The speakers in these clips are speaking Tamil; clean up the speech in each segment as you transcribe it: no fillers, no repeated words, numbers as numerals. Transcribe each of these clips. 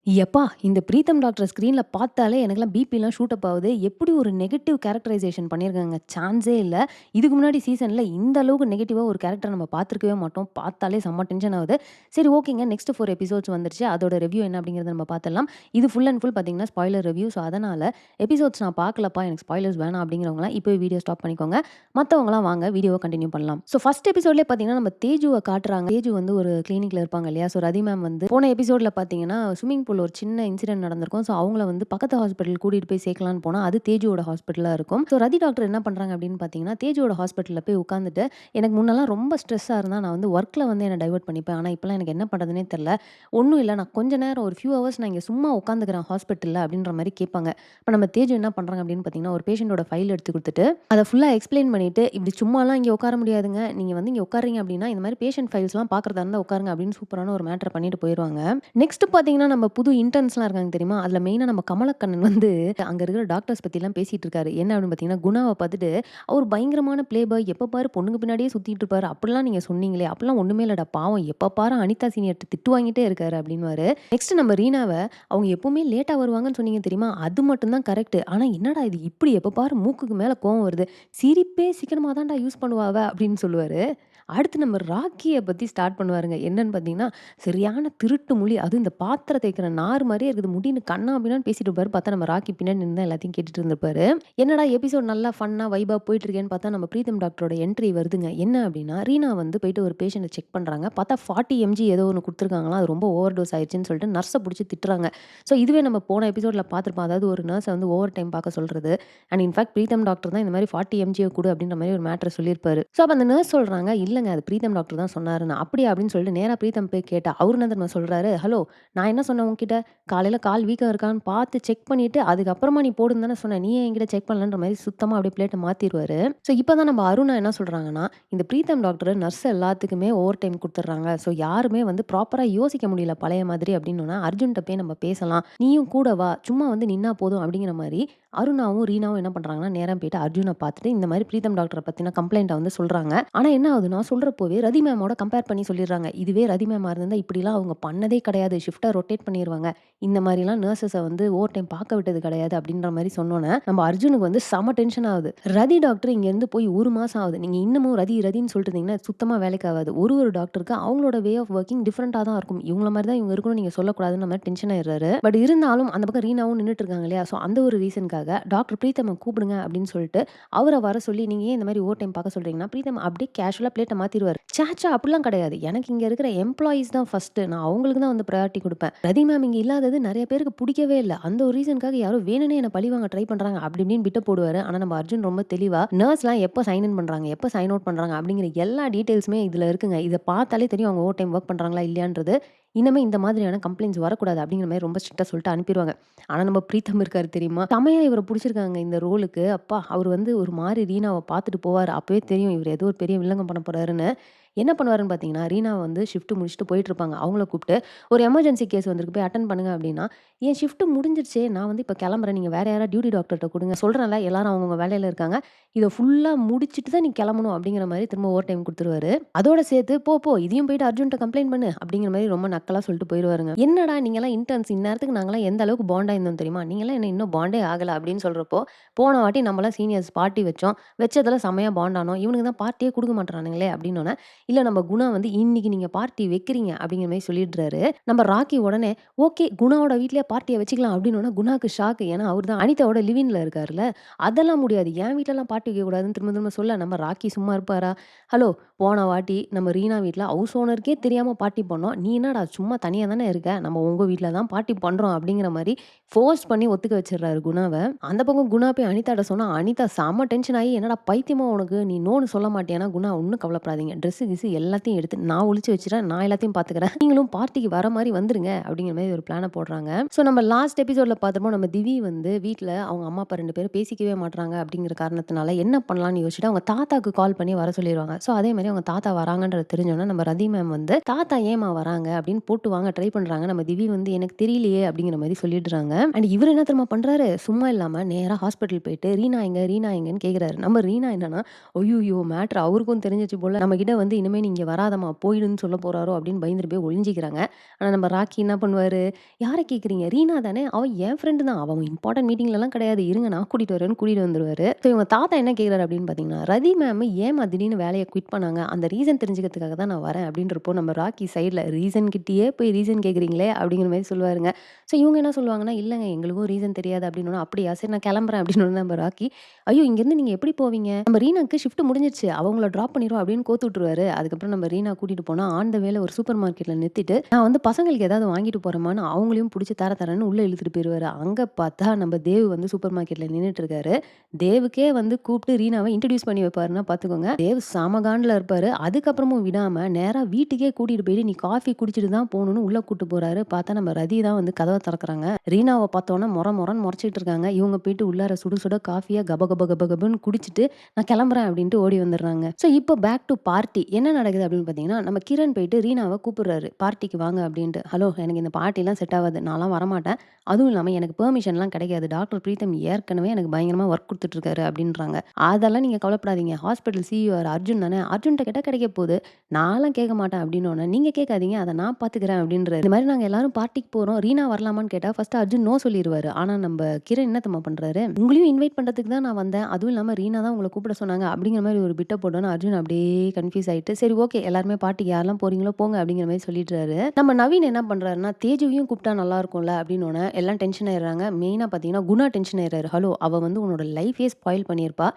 எப்பா! இந்த பிரீத்தம் டாக்டர ஸ்க்ரீன்ல பார்த்தாலே எனக்கெல்லாம் பிபிலாம் ஷூட் அப் ஆவுது. எப்படி ஒரு நெகட்டிவ் கேரக்டரைசேஷன் பண்ணியிருக்காங்க. சான்ஸே இல்ல. இதுக்கு முன்னாடி சீசன்ல இந்த அளவுக்கு நெகட்டிவா ஒரு கேரக்டர நம்ம பார்த்துருக்கவே மாட்டோம். பார்த்தாலே செம்ம டென்ஷன் ஆவுது. சரி ஓகேங்க. நெக்ஸ்ட் 4 எபிசோட்ஸ் வந்துருச்சு. அதோட ரிவ்யூ என்ன அப்படிங்கிறத நம்ம பார்த்துடலாம். இது ஃபுல் அண்ட் ஃபுல் பார்த்தீங்கன்னா, ஸ்பாய்லர் ரிவ்யூ. ஸோ அதனால எபிசோட்ஸ் நான் பார்க்கலப்பா, எனக்கு ஸ்பாய்லர்ஸ் வேணாம் அப்படிங்கிறவங்கலாம் இப்பவே வீடியோ ஸ்டாப் பண்ணிக்கோங்க. மத்தவங்கலாம் வாங்க வீடியோவ கன்டின்யூ பண்ணலாம். ஸோ ஃபர்ஸ்ட் எபிசோட்லயே பார்த்தீங்கன்னா, நம்ம தேஜுவ காட்டுறாங்க. தேஜு வந்து ஒரு கிளினிக்ல இருப்பாங்க இல்லையா? ஸோ ரதி மேம் வந்து போன எபிசோட்ல பார்த்தீங்கன்னா, ஸ்விம்மிங் பூல்ல ஒரு சின்ன இன்சிடென்ட் நடந்திருக்கும். ஸோ அவங்கள வந்து பக்கத்து ஹாஸ்பிட்டல் கூட்டிட்டு போய் சேர்க்கலான்னு போனா, அது தேஜுவோட ஹாஸ்பிட்டலா இருக்கும். ஸோ ரதி டாக்டர் என்ன பண்றாங்க அப்படின்னு பார்த்தீங்கன்னா, தேஜுவோட ஹாஸ்பிட்டல்ல போய் உட்காந்துட்டு, எனக்கு முன்னலாம் ரொம்ப ஸ்ட்ரெஸ்ஸா இருந்தா நான் வந்து ஒர்க்ல வந்து என்ன டைவர்ட் பண்ணிப்பேன். ஆனா இப்பலாம் எனக்கு என்ன பண்றதுன்னே தெரியல. ஒண்ணும் இல்ல, நான் கொஞ்ச நேரம் ஒரு ஃபியூ ஹவர்ஸ் நான் இங்க சும்மா உட்காந்துக்கிறேன் ஹாஸ்பிட்டல்ல அப்படின்ற மாரி கேட்பாங்க. அப்ப நம்ம தேஜு என்ன பண்றாங்க அப்படின்னு பார்த்தீங்கன்னா, ஒரு பேஷண்டோட ஃபைல் எடுத்து குடுத்துட்டு, அத ஃபுல்லா எக்ஸ்ப்ளைன் பண்ணிட்டு, "இப்படி சும்மாலாம் இங்க உட்கார முடியாதுங்க. நீங்க வந்து இங்க உட்கார்றீங்க அப்படின்னா, இந்த மாரி பேஷண்ட் ஃபைல்ஸ்லாம் பார்க்கறதா இருந்தா உட்காருங்க" அப்படின்னு சூப்பரான ஒரு மேட்டர பண்ணிட்டு போயிருவாங்க. நெக்ஸ்ட் பார்த்தீங்கன்னா, நம்ம புது இன்டர்ன்ஸ்லாம் இருக்காங்க தெரியுமா? அதுல மெயினா நம்ம கமலக்கண்ணன் வந்து அங்க இருக்கிற டாக்டர்ஸ் பத்திலாம் பேசிட்டு இருக்காரு. என்ன அப்படின்னு பார்த்தீங்கன்னா, குணாவ பார்த்துட்டு, "அவரு பயங்கரமான பிளே பாய். எப்ப பாரு பொண்ணுங்க பின்னாடியே சுத்திட்டு இருப்பாரு. அப்படிலாம் நீங்க சொன்னீங்களே! அப்பலாம் ஒண்ணுமே இல்லடா. பாவம் எப்ப பாரு அனிதா சீனியர்ட்ட திட்டு வாங்கிட்டே இருக்காரு" அப்படின்னுவாரு. நெக்ஸ்ட் நம்ம ரீனாவ, "அவங்க எப்பவுமே லேட்டா வருவாங்கன்னு சொன்னீங்க தெரியுமா? அது மட்டும் தான் கரெக்ட். ஆனா என்னடா இது இப்படி எப்ப பாரு மூக்குக்கு மேல கோவம் வருது. சிரிப்பே சிக்கனமா தான்டா யூஸ் பண்ணுவா அவ" அப்படின்னு சொல்லுவாரு. அடுத்து நம்ம ராக்கிய பத்தி ஸ்டார்ட் பண்ணுவாருங்க. என்னன்னு பார்த்தீங்கன்னா, சரியான திருட்டு மொழி. அதுவும் இந்த பாத்திரம் தேய்க்கிற நார் மாரியே இருக்குது. முடின்னு கன்னா பின்னான்னு பேசிட்டு இருப்பாரு. பார்த்தா நம்ம ராக்கி பின்னாடி நின்னு தான் எல்லாத்தையும் கேட்டுட்டு இருந்திருப்பாரு. என்னடா எபிசோட் நல்லா ஃபன்னா வைபா போயிட்டு இருக்கேன்னு பார்த்தா, நம்ம பிரீத்தம் டாக்டரோட என்ட்ரி வருதுங்க. என்ன அப்டின்னா, ரீனா வந்து போயிட்டு ஒரு பேஷண்ட்ட செக் பண்றாங்க. பார்த்தா 40 எம்ஜி ஏதோ ஒண்ணு குடுத்துருக்காங்களாம். அது ரொம்ப ஓவர் டோஸ் ஆயிருச்சுன்னு சொல்லிட்டு நர்ஸ புடிச்சு திட்டுறாங்க. ஸோ இதுவே நம்ம போன எபிசோட்ல பார்த்துருப்போம். அதாவது ஒரு நர்ஸ வந்து ஓவர் டைம் பார்க்க சொல்றது. அண்ட் இன்ஃபாக்ட் பிரீத்தம் டாக்டர் தான் இந்த மாரி 40 எம்ஜிய குடு அப்டின்ற மாரி ஒரு மேட்டர சொல்லியிருப்பாரு. ஸோ அப்ப அந்த நர்ஸ் சொல்றாங்க, "இல்லங்க அது பிரீத்தம் டாக்டர் தான் சொன்னாருன்னு." "அப்படியா?" அப்படின்னு சொல்லிட்டு நேரா பிரீத்தம் போய் கேட்டா, அவரு என்ன தெரியுமா சொல்றாரு, "ஹலோ, நான் என்ன சொன்னேன் உன்கிட்ட? காலையில கால் வீக்கம் இருக்கான்னு பார்த்து செக் பண்ணிட்டு, அதுக்கப்புறமா நீ போடுன்னு தானே சொன்னேன். நீ ஏன் என்கிட்ட செக் பண்ணலன்ற மாரி சுத்தமா அப்படியே பிளேட்ட மாத்திருவாரு. ஸோ இப்ப தான் நம்ம அருணா என்ன சொல்றாங்கன்னா, இந்த பிரீத்தம் டாக்டர் நர்ஸ் எல்லாத்துக்குமே ஓவர் டைம் குடுத்துடுறாங்க. ஸோ யாருமே வந்து ப்ராப்பரா யோசிக்க முடியல பழைய மாதிரி அப்படின்னோன, அர்ஜுன்ட்ட போய் நம்ம பேசலாம். நீயும் கூட வா. சும்மா வந்து நின்னா போதும் அப்படிங்கிற மாரி அருணாவும், ரீனாவும் என்ன பண்றாங்கன்னா, நேரா போயிட்டு அர்ஜுன பார்த்துட்டு இந்த மாரி பிரீத்தம் டாக்டர பத்தின கம்ப்ளைண்ட்ட வந்து சொல்றாங்க. ஆனா என்ன ஆகுதுன்னா, சொல்றப்போவே ரதி மேமோட கம்பேர் பண்ணி சொல்லிடுறாங்க. இதுவே ரதி மேமா இருந்திருந்தா இப்படிலாம் அவங்க பண்ணதே கிடையாது. ஷிஃப்ட்ட ரொட்டேட் பண்ணிருவாங்க. இந்த மாரிலாம் நர்ஸஸ வந்து ஓவர் டைம் பார்க்க விட்டது கிடையாது அப்படின்ற மாரி சொன்னோனே, நம்ம அர்ஜுனுக்கு வந்து செம டென்ஷன் ஆகுது. ரதி டாக்டர் இங்கேருந்து போய் 1 மாசம் ஆகுது. நீங்க இன்னமும் ரதி ரதின்னு சொல்லிட்டு இருந்தீங்கன்னா, சுத்தமா வேலைக்கு ஆகாது. ஒரு டாக்டருக்கு அவங்களோட வே ஆஃப் ஒர்க்கிங் டிஃபரண்டா தான் இருக்கும். இவங்கள மாரி தான் இவங்க இருக்கணும்னு நீங்க சொல்லக்கூடாதுன்ற மாரி டென்ஷன் ஆயிடுறாரு. பட் இருந்தாலும் அந்த பக்கம் ரீனாவும் நின்னுட்டு இருக்காங்க இல்லையா? ஸோ அந்த ஒரு ரீசன்க்காக டாக்டர் பிரீத்தம கூப்பிடுங்க அப்படின்னு சொல்லிட்டு, அவர வர சொல்லி, நீங்க ஏன் இந்த மாரி ஓவர் டைம் பார்க்க சொல்றீங்கன்னா, பிரீத்தம் அப்படியே கேஷுவலா பிளேட்ட மாத்திருவாரு. ச்சே! அப்படிலாம் கிடையாது. எனக்கு இங்க இருக்கிற எம்ப்ளாயீஸ் தான் ஃபர்ஸ்ட்டு. நான் அவங்களுக்கு தான் வந்து பிரையாரிட்டி குடுப்பேன். ரதி மேம் இங்க இல்லாதது நெறைய பேருக்கு புடிக்கவே இல்ல. அந்த ஒரு ரீசனுக்காக யாரோ வேணும்னே என்ன பழிவாங்க ட்ரை பண்றாங்க. அப்படி இப்படின்னு பிட்ட போடுவாரு. ஆனா நம்ம அர்ஜுன் ரொம்ப தெளிவா, நர்ஸ்லாம் எப்ப சைன் இன் பண்றாங்க, எப்ப சைன் அவுட் பண்றாங்க அப்படிங்கிற எல்லா டீட்டெயில்ஸுமே இதுல இருக்குங்க. இத பார்த்தாலே தெரியும் அவங்க ஓவர் டைம் வொர்க் பண்றாங்களா இல்லையான்றது. இனிமே இந்த மாதிரியான கம்ப்ளைண்ட்ஸ் வரக்கூடாது அப்படிங்கிற மாரி ரொம்ப ஸ்ட்ரிக்ட்டா சொல்லிட்டு அனுப்பிருவாங்க. ஆனா நம்ம பிரீத்தம் இருக்காரு தெரியுமா? செமையா இவர புடிச்சிருக்காங்க இந்த ரோலுக்கு. அப்பா! அவரு வந்து ஒரு மாரி ரீனாவ பார்த்துட்டு போவாரு. அப்பவே தெரியும் இவரு ஏதோ ஒரு பெரிய வில்லங்கம் பண்ண போறாருன்னு. என்ன பண்ணுவாருன்னு பார்த்தீங்கன்னா, ரீனா வந்து ஷிஃப்ட் முடிச்சுட்டு போயிட்டுருப்பாங்க. அவங்கள கூப்ட்டு, "ஒரு எமர்ஜென்சி கேஸ் வந்திருக்கு. போய் அட்டெண்ட் பண்ணுங்க" அப்டின்னா, "என் ஷிஃப்ட் முடிஞ்சிருச்சே. நான் வந்து இப்ப கெளம்புறேன். நீங்க வேற யாராவது டியூட்டி டாக்டர்ட்ட குடுங்க. சொல்றேன்ல எல்லாரும் அவங்கவங்க வேலையில இருக்காங்க. இத ஃபுல்லா முடிச்சுட்டு தான் நீ கெளம்பணும்" அப்டிங்கிற மாரி திரும்ப ஓவர் டைம் குடுத்துருவாரு. அதோட சேர்த்து, "போ போ இதையும் போயிட்டு அர்ஜுன்ட்ட கம்ப்ளைண்ட் பண்ணு" அப்டிங்கிற மாரி ரொம்ப நக்கலா சொல்லிட்டு போயிருவாருங்க. "என்னடா நீங்கலாம் இன்டர்ன்ஸ் இந்நேரத்துக்கு நாங்கலாம் எந்த அளவுக்கு பாண்டா இருந்தோம் தெரியுமா? நீங்கலாம் என்ன இன்னும் பாண்டே ஆகல" அப்டின்னு சொல்றப்போ, "போன வாட்டி நம்மலாம் சீனியர்ஸ் பார்ட்டி வச்சோம். வச்சதுல செம்மையா பாண்ட் ஆனோம். இவனுங்க தான் பார்ட்டியே குடுக்க மாட்றானுங்களே" அப்டின்னோன, இல்ல நம்ம குணா வந்து இன்னைக்கு நீங்க பார்ட்டி வைக்கிறீங்க அப்படிங்கிற மாரி சொல்லிடுறாரு. நம்ம ராக்கி உடனே ஓகே குணாவோட வீட்லயே பார்ட்டிய வச்சுக்கலாம் அப்படின்னோன குணாக்கு ஷாக். ஏன்னா அவரு தான் அனிதாவோட லிவ் இன்ல இருக்காருல்ல. அதெல்லாம் முடியாது. என் வீட்லலாம் பார்ட்டி வைக்கக்கூடாதுன்னு திரும்ப திரும்ப சொல்ல நம்ம ராக்கி சும்மா இருப்பாரா? ஹலோ, போன வாட்டி நம்ம ரீனா வீட்ல ஹவுஸ் ஓனருக்கே தெரியாம பார்ட்டி பண்ணோம். நீ என்னடா சும்மா தனியா தானே இருக்க. நம்ம உங்க வீட்ல தான் பார்ட்டி பண்றோம் அப்படிங்கிற மாரி ஃபோர்ஸ் பண்ணி ஒத்துக்க வச்சுடுறாரு குணாவ. அந்த பக்கம் குணா போய் அனிதாட்ட சொன்னா, அனிதா செம்ம டென்ஷன் ஆயி, "என்னடா பைத்தியமா உனக்கு? நீ நோன்னு சொல்ல மாட்டியான்னா?" "குணா ஒண்ணும் கவலைப்படாதீங்க. ட்ரெஸ்ஸு கிஸ்ஸு எல்லாத்தையும் எடுத்து நான் ஒளிச்சு வச்சுறேன். நான் எல்லாத்தையும் பார்த்துக்கிறேன். நீங்களும் பார்ட்டிக்கு வர மாரி வந்துருங்க." அப்படிங்கிற மாரி ஒரு பிளான போடுறாங்க. ஸோ நம்ம லாஸ்ட் எபிசோட்ல பார்த்தப்போ நம்ம திவி வந்து வீட்ல அவங்க அம்மா, அப்பா 2 பேரும் பேசிக்கவே மாட்றாங்க அப்படிங்கிற காரணத்தினால என்ன பண்ணலான்னு யோசிச்சுட்டு அவங்க தாத்தாக்கு கால் பண்ணி வர சொல்லிருவாங்க. ஸோ அதே மாரி அவங்க தாத்தா வராங்கன்றது தெரிஞ்சோனே நம்ம ரதி மேம் வந்து, "தாத்தா ஏம்மா வராங்க?" அப்படின்னு போட்டு வாங்க ட்ரை பண்றாங்க. நம்ம திவி வந்து, "எனக்கு தெரியலையே" அப்படிங்கிற மாரி சொல்லிடுறாங்க. அண்ட் இவரு என்ன தெரியுமா பண்றாரு? சும்மா இல்லாம நேரா ஹாஸ்பிட்டல் போயிட்டு, "ரீனா எங்க? ரீனா எங்கன்னு?" கேட்குறாரு. நம்ம ரீனா என்னன்னா, "ஐய்யய்யோ! மேட்டர் அவருக்கும் தெரிஞ்சிருச்சு போல. நம்மகிட்ட வந்து இனிமே இனிமே நீ இங்க வராதம்மா போயிடுன்னு சொல்ல போறாரோ அப்படின்னு பயந்துட்டு போய் ஒளிஞ்சிக்கிறாங்க. ஆனா நம்ம ராக்கி என்ன பண்ணுவாரு, "யார கேட்குறீங்க? ரீனா தானே? அவ என் ஃப்ரெண்டு தான். அவ இம்பார்ட்டன்ட் மீட்டிங்லலாம் கிடையாது. இருங்க நான் கூட்டிட்டு வரேன்னு" கூட்டிட்டு வந்துருவாரு. ஸோ இவங்க தாத்தா என்ன கேட்குறாரு அப்படின்னு பார்த்தீங்கன்னா, "ரதி மேம் ஏம்மா திடீர்னு வேலைய குவிட் பண்ணாங்க? அந்த ரீசன் தெரிஞ்சுக்கிறதுக்காக தான் நான் வரேன்" அப்படின்றப்போ நம்ம ராக்கி சைட்ல "ரீசன் கிட்டயே போய் ரீசன் கேட்குறீங்களே" அப்படிங்கிற மாரி சொல்லுவாருங்க. ஸோ இவங்க என்ன சொல்லுவாங்கன்னா, "இல்லங்க எங்களுக்கும் ரீசன் தெரியாது" அப்படின்னோன, "அப்படியா? சரி நான் கிளம்புறேன்" அப்படின்னோன நம்ம ராக்கி, "ஐயோ! இங்கேருந்து நீங்க எப்படி போவீங்க? நம்ம ரீனாக்கு ஷிஃப்ட் முடிஞ்சிருச்சு. அவங்கள டிராப் பண்ணிருவோம்" அப்படின்னு கோத்து விட்டுருவாரு. அதுக்கப்புறம் நம்ம ரீனா கூட்டிட்டு போனா ஆன் த வேல ஒரு சூப்பர் மார்க்கெட்ல நிறுத்திட்டு, நான் வந்து பசங்களுக்கு ஏதாவது வாங்கிட்டு போறேம்மான்னு அவங்களையும் புடிச்சு தர தரன்னு உள்ள இழுத்துட்டு போயிருவாரு. அங்க பார்த்தா நம்ம தேவ் வந்து சூப்பர் மார்க்கெட்ல நின்னுட்டு இருக்காரு. தேவுக்கே வந்து கூப்பிட்டு ரீனாவ இன்ட்ரோடியூஸ் பண்ணி வைப்பாருன்னா பார்த்துக்கோங்க. தேவ் செம காண்டுல இருப்பாரு. அதுக்கப்புறமும் விடாம நேரா வீட்டுக்கே கூட்டிட்டு போயிட்டு, "நீ காஃபி குடிச்சிட்டு தான் போணும்னு" உள்ள கூட்டு போறாரு. பார்த்தா நம்ம ரதி தான் வந்து கதவ திறக்குறாங்க. ரீனாவ பார்த்தோனே மொறன்னு மொறச்சிட்டு இருக்காங்க. இவங்க போயிட்டு உள்ளார சுட சுட காஃபிய கப கப கப கபன்னு குடிச்சிட்டு, "நான் கிளம்புறேன்" அப்படின்ட்டு ஓடி வந்துடுறாங்க. ஸோ இப்போ பேக் டூ பார்ட்டி. என்ன நடக்குது அப்படின்னு பார்த்தீங்கன்னா, நம்ம கிரண் போயிட்டு ரீனாவ கூப்பிடுறாரு. பார்ட்டிக்கு வாங்க அப்படின்ட்டு. "ஹலோ எனக்கு இந்த பார்ட்டிலாம் செட் ஆவாது. நான்லாம் வரமாட்டேன். அதுவும் இல்லாம எனக்கு பெர்மிஷன்லாம் கிடைக்காது. டாக்டர் பிரீத்தம் ஏற்கனவே எனக்கு பயங்கரமா ஒர்க் குடுத்துட்டு இருக்காரு" அப்படின்றாங்க. "அதெல்லாம் நீங்க கவலைப்படாதீங்க. ஹாஸ்பிட்டல் சிஇஓ அர்ஜுன் தானே, அர்ஜுன்ட்ட கேட்டா கிடைக்க போகுது. நான்லாம் கேட்க மாட்டேன்" அப்படின்னோனே, "நீங்க கேட்காதீங்க. அத நான் பார்த்துக்கிறேன்" அப்படின்றாரு. இந்த மாரி நாங்க எல்லாரும் பார்ட்டிக்கு போறோம். ரீனா வரலாமான்னு கேட்டா, ஃபர்ஸ்ட் அர்ஜுன் நோ சொல்லிருவாரு. ஆனா நம்ப கிரண் என்ன தெரியுமா பண்றாரு, "உங்களையும் இன்வைட் பண்றதுக்கு தான் நான் வந்தேன். அதுவும் இல்லாம ரீனா தான் உங்கள கூப்பிட சொன்னாங்க" அப்படிங்கிற மாரி ஒரு பிட்ட போட்டோனே, அர்ஜுன் அப்படியே கன்ஃப்யூஸ் ஆயிட்டு, "சரி ஓகே எல்லாருமே பார்ட்டிக்கு யாரெல்லாம் போறீங்களோ போங்க" அப்படிங்கிற மாரி சொல்லிடுறாரு. நம்ம நவீன் என்ன பண்றாருன்னா, "தேஜுவையும் கூப்பிட்டா நல்லா இருக்கும்ல" அப்படின்னோனே எல்லாம் டென்ஷன் ஆயிடுறாங்க. மெயினா பார்த்தீங்கன்னா, குணா டென்ஷன் ஆயிடுறாரு. "ஹலோ! அவ வந்து உன்னோட லைஃபயே ஸ்பாயில் பண்ணியிருப்பா.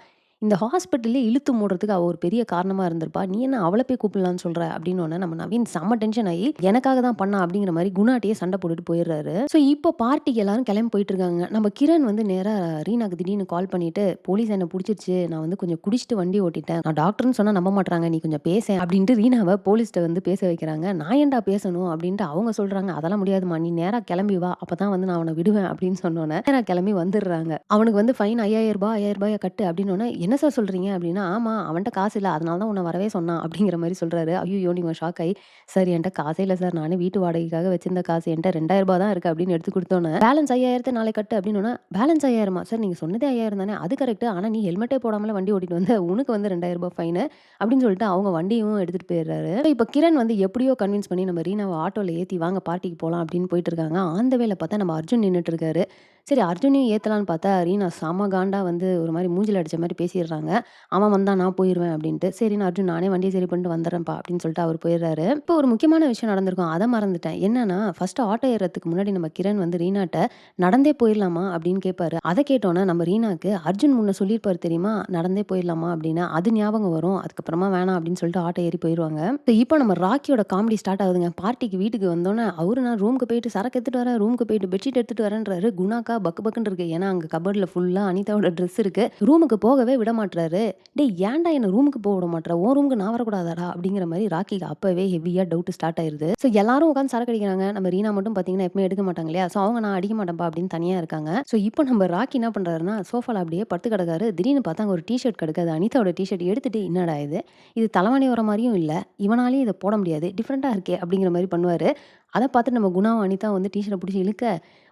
இந்த ஹாஸ்பிட்டலே இழுத்து மூடுறதுக்கு அவ ஒரு பெரிய காரணமா இருந்திருப்பா. நீ என்ன அவள போய் கூப்பிடலான்னு சொல்ற?" அப்படின்னோனே நம்ம நவீன் செம்ம டென்ஷன் ஆயி, "எனக்காக தான் பண்ணா" அப்படிங்கிற மாரி குணாட்டயே சண்டை போட்டுட்டு போயிடுறாரு. ஸோ இப்போ பார்ட்டிக்கு எல்லாரும் கிளம்பி போயிட்டு இருக்காங்க. நம்ம கிரண் வந்து நேரா ரீனாக்கு திடீர்னு கால் பண்ணிட்டு, "போலீஸ் என்ன புடிச்சிருச்சு. நான் வந்து கொஞ்சம் குடிச்சிட்டு வண்டி ஓட்டிட்டேன். நான் டாக்டர்ன்னு சொன்னா நம்ப மாட்றாங்க. நீ கொஞ்சம் பேசேன்" அப்படின்ட்டு ரீனாவ போலீஸ்ட்ட வந்து பேச வைக்கிறாங்க. "நான் ஏன்டா பேசணும்?" அப்படின்ட்டு அவங்க சொல்றாங்க. "அதெல்லாம் முடியாதும்மா. நீ நேரா கிளம்பி வா. அப்பதான் வந்து நான் அவன விடுவேன்" அப்படின்னு சொன்னோனே, நேரா கிளம்பி வந்துடுறாங்க. அவனுக்கு வந்து ஃபைன் ரூ. 5000 கட்டு அப்படின்னோனே, "என்ன சார் சொல்றீங்க?" அப்படின்னா, "ஆமா அவன்ட்ட காசு இல்ல. அதனால தான் உன்ன வரவே சொன்னான்" அப்படிங்கிற மாரி சொல்றாரு. ஐய்யயோ! இவங்க ஷாக் ஆயி, "சார் என்ட்ட காசே இல்ல சார். நானே வீட்டு வாடகைக்காக வச்சிருந்த காசு. என்ட்ட ரூ. 2000 தான் இருக்கு" அப்படின்னு எடுத்து குடுத்தோனே, "பேலன்ஸ் 5000 நாளைக்கு கட்டு" அப்படின்னோனே, "பேலன்ஸ் 5000 சார் நீங்க சொன்னதே 5000 தானே, அது கரெக்ட். ஆனா நீ ஹெல்மெட்டே போடாமல வண்டி ஓட்டிட்டு வந்த. உனக்கு வந்து ரூ. 2000 ஃபைனு" அப்படின்னு சொல்லிட்டு அவங்க வண்டியும் எடுத்துட்டு போயிடுறாரு. இப்ப கிரண் வந்து எப்படியோ கன்வின்ஸ் பண்ணி நம்ம ரீனாவ ஆட்டோல ஏத்தி வாங்க பார்ட்டிக்கு போலாம் அப்படின்னு போயிட்டு இருக்காங்க. ஆன் த வேல பார்த்தா நம்ம அர்ஜுன் நின்னுட்டு இருக்காரு. சரி அர்ஜுனையும் ஏத்தலான்னு பார்த்தா, ரீனா செம காண்டா வந்து ஒரு மாரி மூஞ்சில அடிச்ச மாரி பேசிடுறாங்க. "அவன் வந்தா நான் போயிருவேன்" அப்படின்ட்டு. சரின்னு அர்ஜுன், "நானே வண்டிய சரி பண்ணிட்டு வந்துர்றேன்ப்பா" அப்படின்னு சொல்லிட்டு அவரு போயிடுறாரு. இப்போ ஒரு முக்கியமான விஷயம் நடந்திருக்கும். அத மறந்துட்டேன். என்னன்னா, ஃபர்ஸ்ட் ஆட்டோ ஏறுறதுக்கு முன்னாடி நம்ம கிரண் வந்து ரீனாட்ட, "நடந்தே போயிரலாமா?" அப்படின்னு கேட்பாரு. அத கேட்டோனே நம்ம ரீனாக்கு, "அர்ஜுன் முன்ன சொல்லியிருப்பாரு தெரியுமா? நடந்தே போயிரலாமா அப்படின்னு. அது ஞாபகம் வரும். அதுக்கப்புறமா வேணாம்" அப்படின்னு சொல்லிட்டு ஆட்டோ ஏறி போயிருவாங்க. இப்போ நம்ம ராக்கியோட காமெடி ஸ்டார்ட் ஆகுதுங்க. பார்ட்டிக்கு வீட்டுக்கு வந்தோனே, அவரு நான் ரூமுக்கு போயிட்டு சரக்கு எடுத்துட்டு வரேன், ரூமுக்கு போயிட்டு பெட்ஷீட் எடுத்துட்டு வரேன்றாரு. குணாக்கா பக்கு பக்குன்னு இருக்கு. ஏன்னா அங்க கபோர்ட்ல ஃபுல்லா அனிதாவோட ட்ரெஸ் இருக்கு. ரூமுக்கு போகவே விட மாட்றாரு. "டேய் ஏன்டா என்ன ரூமுக்கு போ விட மாட்ற? உன் ரூமுக்கு நான் வரக்கூடாதாடா?" அப்படிங்கிற மாரி ராக்கிக்கு அப்பவே ஹெவியா டவுட் ஸ்டார்ட் ஆயிருது. ஸோ எல்லாரும் உட்கார்ந்து சரக்கு அடிக்கிறாங்க. நம்ம ரீனா மட்டும் பார்த்தீங்கன்னா, எப்பவுமே எடுக்க மாட்டாங்க இல்லையா? ஸோ அவங்க "நான் அடிக்க மாட்டேன்ப்பா" அப்படின்னு தனியா இருக்காங்க. ஸோ இப்போ நம்ம ராக்கி என்ன பண்றாருன்னா, சோஃபால அப்படியே படுத்து கிடக்காரு. திடீர்னு பார்த்தா அங்க ஒரு டீ ஷர்ட் கிடக்கு. அது அனிதாவோட டீ ஷர்ட் எடுத்துட்டு, "என்னடா இது? இது தலவாணி உர மாரியும் இல்ல. இவனாலயும் இத போட முடியாது. டிஃபரெண்ட்டா இருக்கே!" அப்படிங்கிற மாரி பண்ணுவாரு. அத பார்த்துட்டு நம்ம குணாவும், அனிதாவும் வந்து டீ ஷர்ட்ட புடிச்சு இழுக்க,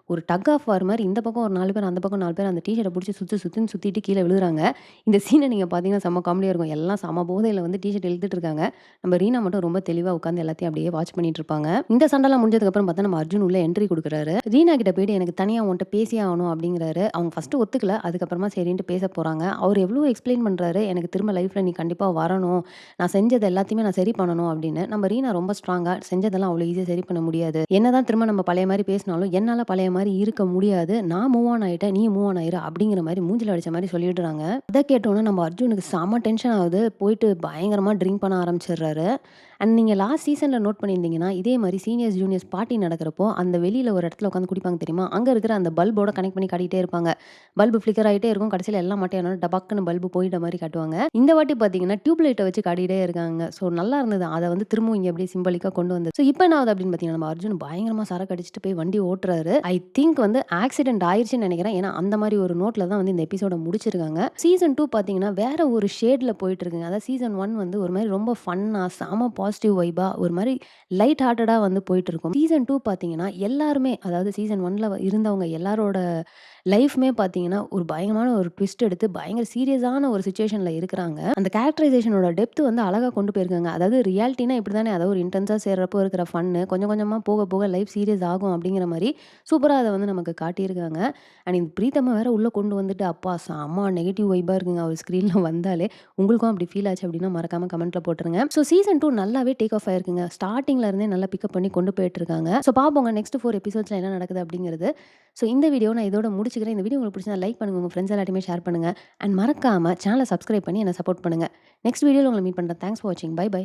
ஒரு டக் ஆஃப் வார் மாரி இந்த பக்கம் ஒரு 4 பேர், அந்த பக்கம் 4 பேர் அந்த டீ ஷர்ட்ட புடிச்சு சுத்துன்னு சுத்திட்டு கீழ விழுகுறாங்க. இந்த சீன நீங்க பார்த்தீங்கன்னா செம்ம காமெடியா இருக்கும். எல்லாம் செம போதையில வந்து டீ ஷர்ட் இழுத்துட்டு இருக்காங்க. நம்ம ரீனா மட்டும் ரொம்ப தெளிவா உட்கார்ந்து எல்லாத்தையும் அப்படியே வாட்ச் பண்ணிட்டு இருப்பாங்க. இந்த சண்டைலாம் முடிஞ்சதுக்கப்புறம் பார்த்தா நம்ம அர்ஜுன் உள்ள என்ட்ரி குடுக்குறாரு. ரீனா கிட்ட போயிட்டு எனக்கு தனியா உன்ட்ட பேசியே ஆகணும் அப்படிங்கிறாரு. அவங்க ஃபர்ஸ்ட் ஒத்துக்கல. அதுக்கப்புறமா சரின்ட்டு பேச போறாங்க. அவரு எவ்வளோ எக்ஸ்ப்ளைன் பண்றாரு. எனக்கு திரும்ப லைஃப்ல நீ கண்டிப்பா வரணும். நான் செஞ்சது எல்லாத்தையுமே நான் சரி பண்ணணும் அப்படின்னு. நம்ம ரீனா ரொம்ப ஸ்ட்ராங்கா செஞ்சதெல்லாம் அவ்வளோ ஈஸியா சரி பண்ண முடியாது. என்னதான் திரும்ப நம்ம பழைய மாரி பேசினாலும், என்னால பழைய மாரி இருக்க முடியாது. நான் மூவ் ஆன் ஆயிட்டேன். நீ மூவ் ஆன் ஆயிரு அப்படிங்கிற மாரி மூஞ்சில அடிச்ச மாரி சொல்லிடுறாங்க. அத கேட்டோனே நம்ம அர்ஜுனுக்கு செம டென்ஷன் ஆகுது. போயிட்டு பயங்கரமா ட்ரிங்க் பண்ண ஆரம்பிச்சுடுறாரு. அண்ட் நீங்க லாஸ்ட் சீசன்ல நோட் பண்ணியிருந்தீங்கன்னா, இதே மாரி சீனியர்ஸ், ஜூனியர்ஸ் பார்ட்டி நடக்கிறப்போ, அந்த வெளியில ஒரு இடத்துல உட்காந்து குடிப்பாங்க தெரியுமா? அங்க இருக்கிற அந்த பல்போட கனெக்ட் பண்ணி காட்டிட்டே இருப்பாங்க. பல்பு ஃப்ளிக்கர் ஆயிட்டே இருக்கும். கடைசியில எல்லாம் மட்டையானோன டபக்குன்னு பல்பு போயிட்ட மாரி காட்டுவாங்க. இந்த வாட்டி பார்த்தீங்கன்னா, டியூப் லைட்ட வச்சு காட்டிட்டே இருக்காங்க. ஸோ நல்லா இருந்தது. அத வந்து திரும்பவும் இங்க அப்படியே சிம்பாலிக்கா கொண்டு வந்தது. ஸோ இப்ப என்ன ஆகுது அப்படின்னு பார்த்தீங்கன்னா, நம்ம அர்ஜுன் பயங்கரமா சரக்கு அடிச்சுட்டு போய் வண்டி ஓட்டுறாரு. ஐ திங்க் வந்து ஆக்சிடென்ட் ஆயிருச்சுன்னு நெனைக்கிறேன். ஏன்னா, அந்த மாரி ஒரு நோட்ல தான் வந்து இந்த எபிசோட முடிச்சிருக்காங்க. சீசன் 2 பார்த்தீங்கன்னா, வேற ஒரு ஷேட்ல போயிட்டு இருக்குங்க. அதாவது சீசன் 1 வந்து ஒரு மாரி ரொம்ப ஃபன்னா, செம பாசிட்டிவ் வைபா ஒரு மாரி லைட் ஹார்ட்டடா வந்து போயிட்டுருக்கும். சீசன் 2 பார்த்தீங்கன்னா, எல்லாருமே அதாவது சீசன் 1ல இருந்தவங்க எல்லாரோட லைஃப்மே பார்த்தீங்கன்னா, ஒரு பயங்கரமான ஒரு ட்விஸ்ட் எடுத்து பயங்கர சீரியஸான ஒரு சிச்சுவேஷன்ல இருக்கிறாங்க. அந்த கேரக்டரைசேஷனோட டெப்த் வந்து அழகா கொண்டு போயிருக்காங்க. அதாவது ரியாலிட்டினா இப்படி தானே அதாவது ஒரு இன்டென்ஸா சேர்றப்போ இருக்கிற ஃபன்னு கொஞ்சம் கொஞ்சமா போக போக லைஃப் சீரியஸ் ஆகும் அப்படிங்கிற மாரி சூப்பரா அத வந்து நமக்கு காட்டியிருக்காங்க. அண்ட் இந்த பிரீத்தம வேற உள்ள கொண்டு வந்துட்டு அப்பா செம்ம நெகட்டிவ் வைபா இருக்குங்க அவர் ஸ்க்ரீன்ல வந்தாலே. உங்களுக்கும் அப்படி ஃபீல் ஆச்சு அப்படின்னா மறக்காம கமெண்ட்ல போட்டுருங்க. ஸோ சீசன் 2 நல்லாவே டேக் ஆஃப் ஆயிருக்குங்க. ஸ்டார்ட்டிங்ல இருந்தே நல்லா பிக்கப் பண்ணி கொண்டு போயிட்டுருக்காங்க. ஸோ பார்ப்போங்க நெக்ஸ்ட் 4 எபிசோட்ஸ்ல என்ன நடக்குது அப்படிங்கிறது. ஸோ இந்த வீடியோ நான் இதோட முடிச்சுக்கிறேன். இந்த வீடியோ உங்களுக்கு பிடிச்சிருந்தா லைக் பண்ணுங்க. உங்க ஃப்ரெண்ட்ஸ் எல்லார்ட்டயுமே ஷேர் பண்ணுங்க. அண்ட் மறக்காம சேனல சப்ஸ்கிரைப் பண்ணி என்ன சப்போர்ட் பண்ணுங்க. நெக்ஸ்ட் வீடியோல உங்கள மீட் பண்றேன். தேங்க்ஸ் ஃபார் வாட்சிங். Bye by.